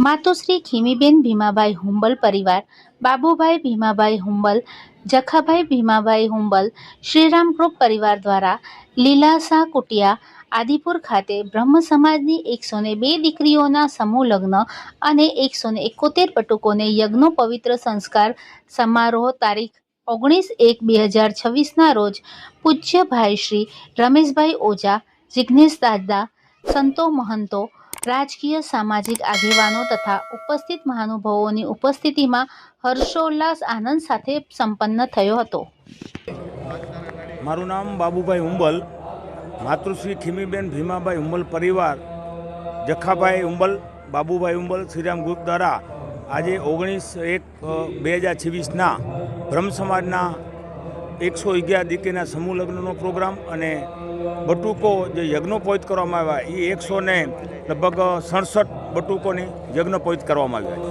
માતુશ્રી ખીમીબેન ભીમાભાઈ હુંબલ પરિવાર, બાબુભાઈ ભીમાભાઈ હુંબલ, જખાભાઈ ભીમાભાઈ હુંબલ, શ્રીરામ ગ્રુપ પરિવાર દ્વારા લીલાસા કુટિયા, આદિપુર ખાતે બ્રહ્મ સમાજની 102 દીકરીઓના સમૂહ લગ્ન અને 171 બટુકોને યજ્ઞોપવિત સંસ્કાર સમારોહ તારીખ 19/1/2026 રોજ પૂજ્ય ભાઈ શ્રી રમેશભાઈ ઓઝા, જિજ્ઞેશ દાદા, સંતો મહંતો, રાજકીય સામાજિક આગેવાનો તથા ઉપસ્થિત મહાનુભાવોની ઉપસ્થિતિમાં હર્ષોલ્લાસ આનંદ સાથે સંપન્ન થયો હતો। મારું નામ બાબુભાઈ હુંબલ, માતૃશ્રી ખીમીબેન ભીમાભાઈ હુંબલ પરિવાર, જખાભાઈ હુંબલ, બાબુભાઈ હુંબલ, શ્રીરામ ગ્રુપ દ્વારા આજે 19/1/2026 બ્રહ્મ સમાજના 111 દીકરીના સમૂહ લગ્નનો પ્રોગ્રામ અને બટુકો જે યજ્ઞોપવિત કરવામાં આવ્યા એ 167 બટુકોની યજ્ઞોપવિત કરવામાં આવ્યા છે।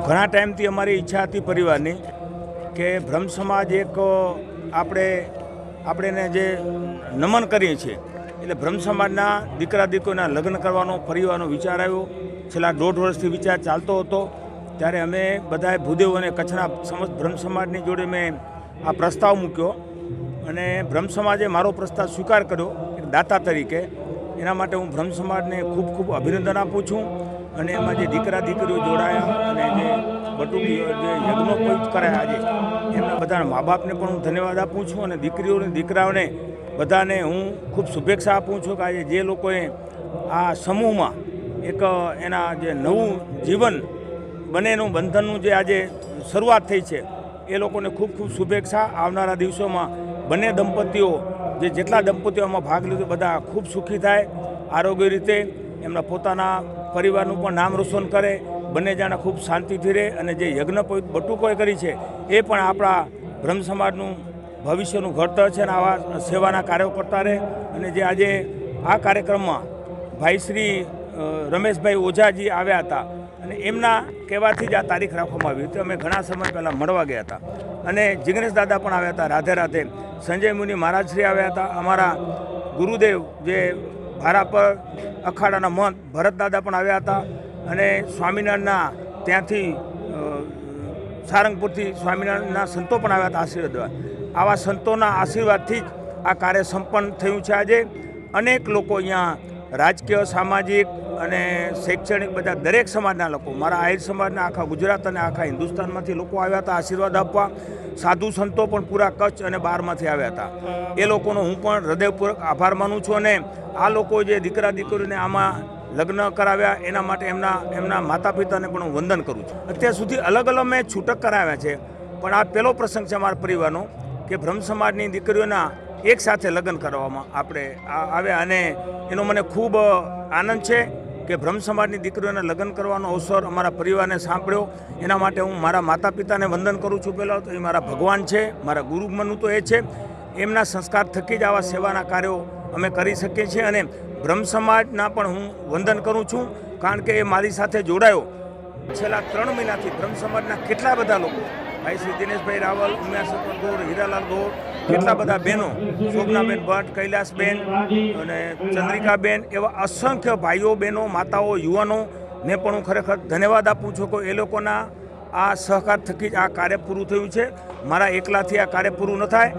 ઘણા ટાઈમથી અમારી ઈચ્છા હતી પરિવારની કે બ્રહ્મ સમાજ એક આપણે જે નમન કરીએ છીએ એટલે બ્રહ્મ સમાજના દીકરા દીકરીઓના લગ્ન કરવાનો પરિવારનો વિચાર આવ્યો। છેલ્લા 1.5 વર્ષથી વિચાર ચાલતો હતો ત્યારે અમે બધાએ ભૂદેવ અને કચ્છના સમસ્ત બ્રહ્મ સમાજની જોડે મેં આ પ્રસ્તાવ મૂક્યો અને બ્રહ્મ સમાજે મારો પ્રસ્તાવ સ્વીકાર કર્યો એક દાતા તરીકે। એના માટે હું બ્રહ્મ સમાજને ખૂબ ખૂબ અભિનંદન આપું છું અને એમાં જે દીકરા દીકરીઓ જોડાયા અને જે બટુકીઓ જે યજ્ઞોપવિત કરાયા આજે એમના બધાના મા બાપને પણ હું ધન્યવાદ આપું છું અને દીકરીઓને દીકરાઓને બધાને હું ખૂબ શુભેચ્છા આપું છું કે આજે જે લોકોએ આ સમૂહમાં એક એના જે નવું જીવન બંનેનું બંધનનું જે આજે શરૂઆત થઈ છે એ લોકોને ખૂબ ખૂબ શુભેચ્છા। આવનારા દિવસોમાં બંને દંપતીઓ જેટલા દંપતીઓમાં ભાગ લીધો બધા ખૂબ સુખી થાય, આરોગ્ય રીતે એમના પોતાના પરિવારનું પણ નામ રોશન કરે, બંને જણા ખૂબ શાંતિથી રહે અને જે યજ્ઞોપવિત બટુકોએ કરી છે એ પણ આપણા બ્રહ્મ સમાજનું ભવિષ્યનું ઘડતર છે અને આવા સેવાના કાર્યો કરતા રહે। અને જે આજે આ કાર્યક્રમમાં ભાઈ શ્રી રમેશભાઈ ઓઝાજી આવ્યા હતા અને એમના કહેવાથી જ આ તારીખ રાખવામાં આવી હતી। અમે ઘણા સમય પહેલાં મળવા ગયા હતા અને જિજ્ઞેશ દાદા પણ આવ્યા હતા, રાધે રાધે, સંજય મુનિ મહારાજશ્રી આવ્યા હતા, અમારા ગુરુદેવ જે ભારાપર અખાડાના મહંત ભરત દાદા પણ આવ્યા હતા અને સ્વામિનારાયણના ત્યાંથી સારંગપુરથી સ્વામિનારાયણના સંતો પણ આવ્યા હતા આશીર્વાદ દેવા। આવા સંતોના આશીર્વાદથી જ આ કાર્ય સંપન્ન થયું છે। આજે અનેક લોકો અહીંયા રાજકીય, સામાજિક અને શૈક્ષણિક બધા દરેક સમાજના લોકો, મારા આહિર સમાજના આખા ગુજરાત અને આખા હિન્દુસ્તાનમાંથી લોકો આવ્યા હતા આશીર્વાદ આપવા। સાધુ સંતો પણ પૂરા કચ્છ અને બહારમાંથી આવ્યા હતા। એ લોકોનો હું પણ હૃદયપૂર્વક આભાર માનું છું અને આ લોકો જે દીકરા દીકરીઓને આમાં લગ્ન કરાવ્યા એના માટે એમના માતા પિતાને પણ હું વંદન કરું છું। અત્યાર સુધી અલગ અલગ મેં છૂટક કરાવ્યા છે પણ આ પહેલો પ્રસંગ છે અમારા પરિવારનો કે બ્રહ્મ સમાજની દીકરીઓના એક સાથે લગ્ન કરવામાં આપણે આવ્યા અને એનો મને ખૂબ આનંદ છે કે બ્રહ્મ સમાજની દીકરીઓને લગ્ન કરવાનો અવસર અમારા પરિવારને સાંપડ્યો। એના માટે હું મારા માતા પિતાને વંદન કરું છું। પહેલાં તો એ મારા ભગવાન છે, મારા ગુરુ મનુ તો એ છે, એમના સંસ્કાર થકી જ આવા સેવાના કાર્યો અમે કરી શકીએ છીએ અને બ્રહ્મ સમાજના પણ હું વંદન કરું છું કારણ કે એ મારી સાથે જોડાયો। છેલ્લા 3 મહિનાથી બ્રહ્મ સમાજના કેટલા બધા લોકો, ભાઈ શ્રી દિનેશભાઈ રાવલ, ઉમિયાશંકર ગોર, હીરાલાલ ગોર, કેટલા બધા બહેનો, શોભનાબેન ભટ્ટ, કૈલાસબેન અને ચંદ્રિકાબેન, એવા અસંખ્ય ભાઈઓ, બહેનો, માતાઓ, યુવાનોને પણ હું ખરેખર ધન્યવાદ આપું છું કે એ લોકોના આ સહકાર થકી જ આ કાર્ય પૂરું થયું છે। મારા એકલાથી આ કાર્ય પૂરું ન થાય।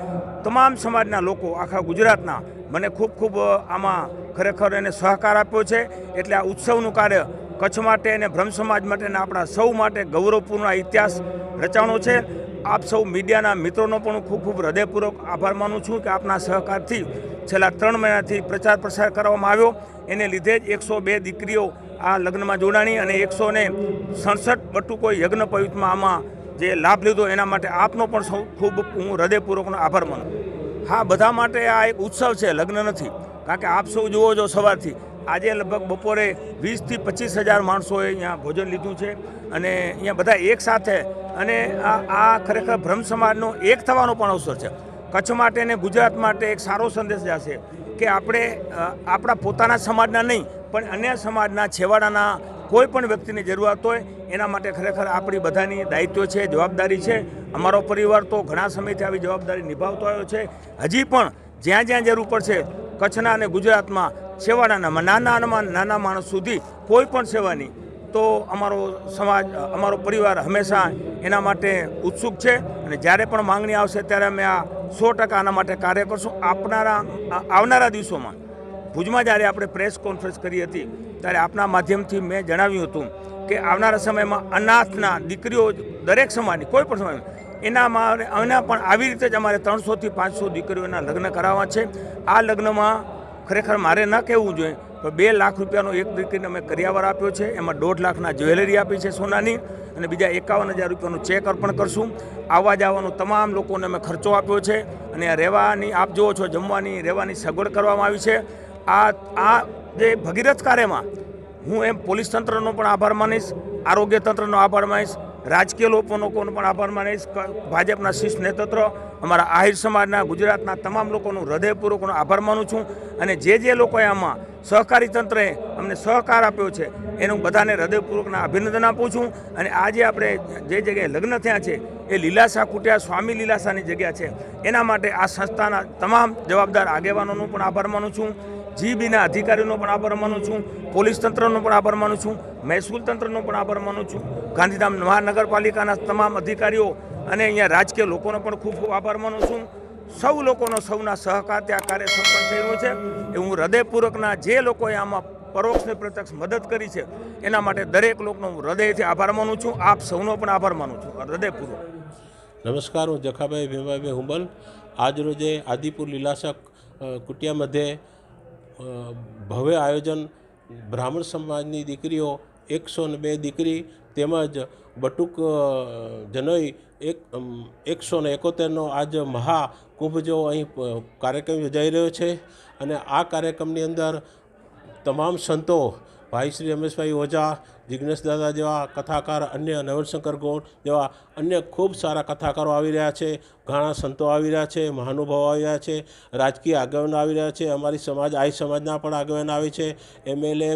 તમામ સમાજના લોકો આખા ગુજરાતના મને ખૂબ ખૂબ આમાં ખરેખર એને સહકાર આપ્યો છે એટલે આ ઉત્સવનું કાર્ય કચ્છ માટે અને બ્રહ્મ સમાજ માટે અને આપણા સૌ માટે ગૌરવપૂર્ણ ઇતિહાસ રચાણો છે। આપ સૌ મીડિયાના મિત્રોનો પણ હું ખૂબ ખૂબ હૃદયપૂર્વક આભાર માનું છું કે આપના સહકારથી છેલ્લા 3 મહિનાથી પ્રચાર પ્રસાર કરવામાં આવ્યો એને લીધે જ 102 દીકરીઓ આ લગ્નમાં જોડાણી અને 167 બટુકો યજ્ઞોપવિતમાં આમાં જે લાભ લીધો એના માટે આપનો પણ સૌ ખૂબ હું હૃદયપૂર્વકનો આભાર માનું। હા, બધા માટે આ એક ઉત્સવ છે, લગ્ન નથી, કારણ કે આપ સૌ જુઓ છો સવારથી આજે લગભગ બપોરે 20,000 થી 25,000 માણસોએ અહીંયા ભોજન લીધું છે અને અહીંયા બધા એક સાથે અને આ ખરેખર બ્રહ્મ સમાજનો એક થવાનો પણ અવસર છે। કચ્છ માટે અને ગુજરાત માટે એક સારો સંદેશ જશે કે આપણે આપણા પોતાના સમાજના નહીં પણ અન્ય સમાજના છેવાડાના કોઈ પણ વ્યક્તિની જરૂરિયાત હોય એના માટે ખરેખર આપણી બધાની દાયિત્વ છે, જવાબદારી છે। અમારો પરિવાર તો ઘણા સમયથી આવી જવાબદારી નિભાવતો આવ્યો છે। હજી પણ જ્યાં જ્યાં જરૂર પડશે કચ્છના અને ગુજરાતમાં છેવાડાના નાના માણસ સુધી કોઈ પણ સેવાની તો અમારો સમાજ, અમારો પરિવાર હંમેશા એના માટે ઉત્સુક છે અને જ્યારે પણ માંગણી આવશે ત્યારે અમે આ 100% આના માટે કાર્ય કરશું. આવનારા દિવસોમાં ભુજમાં જ્યારે આપણે પ્રેસ કોન્ફરન્સ કરી હતી ત્યારે આપના માધ્યમથી મેં જણાવ્યું હતું કે આવનારા સમયમાં અનાથના દીકરીઓ દરેક સમાજની કોઈ પણ સમાજ એના પણ આવી રીતે જ અમારે 300 થી 500 દીકરીઓના લગ્ન કરાવવા છે. આ લગ્નમાં ખરેખર મારે ન કહેવું જોઈએ તો 2 લાખ રૂપિયાનો એક દીકરીને અમે કરિયાવર આપ્યો છે, એમાં 1.5 લાખના જ્વેલરી આપી છે સોનાની, અને બીજા 51,000 રૂપિયાનું ચેક અર્પણ કરશું. આવવા જવાનો તમામ લોકોને અમે ખર્ચો આપ્યો છે અને આ રહેવાની, આપ જુઓ છો, જમવાની રહેવાની સગવડ કરવામાં આવી છે. આ જે ભગીરથ કાર્યમાં હું એમ પોલીસ તંત્રનો પણ આભાર માનીશ, આરોગ્ય તંત્રનો આભાર માનીશ, રાજકીય લોકોનો પણ આભાર માનીશ, ભાજપના શીર્ષ નેતૃત્વ, અમારા આહિર સમાજના, ગુજરાતના તમામ લોકોનો હૃદયપૂર્વકનો આભાર માનું છું. અને જે લોકોએ આમાં સહકારી તંત્રએ અમને સહકાર આપ્યો છે એનું બધાને હૃદયપૂર્વકના અભિનંદન આપું છું. અને આજે આપણે જે જગ્યાએ લગ્ન થયા છે એ લીલાસા કુટિયા સ્વામી લીલાસાની જગ્યા છે. એના માટે આ સંસ્થાના તમામ જવાબદાર આગેવાનોનો પણ આભાર માનું છું, જીબીના અધિકારીઓનો પણ આભાર માનું છું, પોલીસ તંત્રનો પણ આભાર માનું છું, મહેસૂલ તંત્રનો પણ આભાર માનું છું, ગાંધીધામ મહાનગરપાલિકાના તમામ અધિકારીઓ અને અહીંયા રાજકીય લોકોનો પણ ખૂબ ખૂબ આભાર માનું છું. સૌ લોકોનો સૌના સહકારથી આ કાર્ય સંપન્ન થઈ રહ્યું છે. એ હું હૃદયપૂર્વકના જે લોકોએ આમાં પરોક્ષ ને પ્રત્યક્ષ મદદ કરી છે એના માટે દરેક લોકોનો હું હૃદયથી આભાર માનું છું. આપ સૌનો પણ આભાર માનું છું હૃદયપૂર્વક. નમસ્કાર, હું જખાભાઈ ભીમાભાઈ હુંબલ. આજ રોજે આદિપુર લીલાસા કુટિયાमध्ये ભવ્ય આયોજન બ્રાહ્મણ સમાજની દીકરીઓ 102 દીકરી તેમજ બટુક જનોઈ 171નો આજ મહાકુંભ જેવો અહીં કાર્યક્રમ યોજાઈ રહ્યો છે. અને આ કાર્યક્રમની અંદર તમામ સંતો, ભાઈ શ્રી રમેશભાઈ ઓઝા, જિગ્નેશ દાદા જેવા કથાકાર, અન્ય નવલશંકર ગોળ જેવા અન્ય ખૂબ સારા કથાકારો આવી રહ્યા છે, ઘણા સંતો આવી રહ્યા છે, મહાનુભાવો આવી રહ્યા છે, રાજકીય આગેવાનો આવી રહ્યા છે, અમારી સમાજ, આહિર સમાજના પણ આગેવાનો આવે છે, MLA,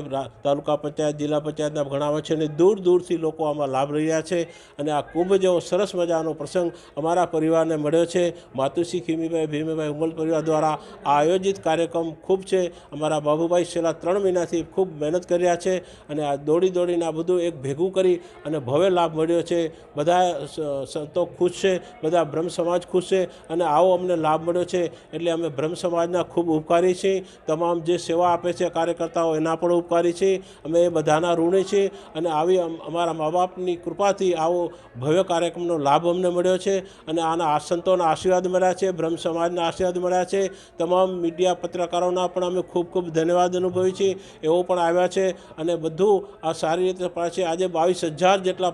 તાલુકા પંચાયત, જિલ્લા પંચાયતના ઘણા આવે છે અને દૂર દૂરથી લોકો આમાં લાભ લઈ રહ્યા છે. અને આ કુંભ જેવો સરસ મજાનો પ્રસંગ અમારા પરિવારને મળ્યો છે. માતુશ્રી ખીમીભાઈ ભીમેભાઈ હુંબલ પરિવાર દ્વારા આ આયોજિત કાર્યક્રમ ખૂબ છે. અમારા બાબુભાઈ છેલ્લા 3 મહિનાથી ખૂબ મહેનત કરી રહ્યા છે અને આ દોડીને આ બધું એક ભેગું કરી અને ભવ્ય લાભ મળ્યો છે. બધા સંતો ખુશ છે, બધા બ્રહ્મ સમાજ ખુશ છે અને આવો અમને લાભ મળ્યો છે એટલે અમે બ્રહ્મ સમાજના ખૂબ ઉપકારી છીએ. તમામ જે સેવા આપે છે કાર્યકર્તાઓ એના પણ ઉપકારી છીએ. અમે એ બધાના ઋણી છીએ અને આવી અમારા મા બાપની કૃપાથી આવો ભવ્ય કાર્યક્રમનો લાભ અમને મળ્યો છે અને આના સંતોના આશીર્વાદ મળ્યા છે, બ્રહ્મ સમાજના આશીર્વાદ મળ્યા છે. તમામ મીડિયા પત્રકારોના પણ અમે ખૂબ ખૂબ ધન્યવાદ અનુભવી છીએ. એવો પણ આવ્યા છે અને બધું આ સારી રીતે પાડે છે. આજે 22,000 જેટલા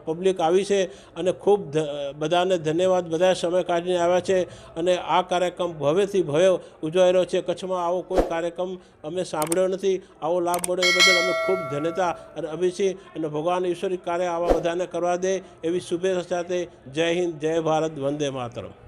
પબ્લિક આવી છે અને ખૂબ બધાને ધન્યવાદ. બધા સમય કાઢીને આવ્યા છે અને આ કાર્યક્રમ ભવ્યથી ભવ્ય ઉજવાઈ રહ્યો છે. કચ્છમાં આવો કોઈ કાર્યક્રમ અમે સાંભળ્યો નથી. આવો લાભ મળ્યો એ બદલ અમે ખૂબ ધન્યતા અને અભી છીએ અને ભગવાન ઈશ્વરી કાર્ય આવા બધાને કરવા દે એવી શુભેચ્છા સાથે જય હિન્દ, જય ભારત, વંદે માતરમ.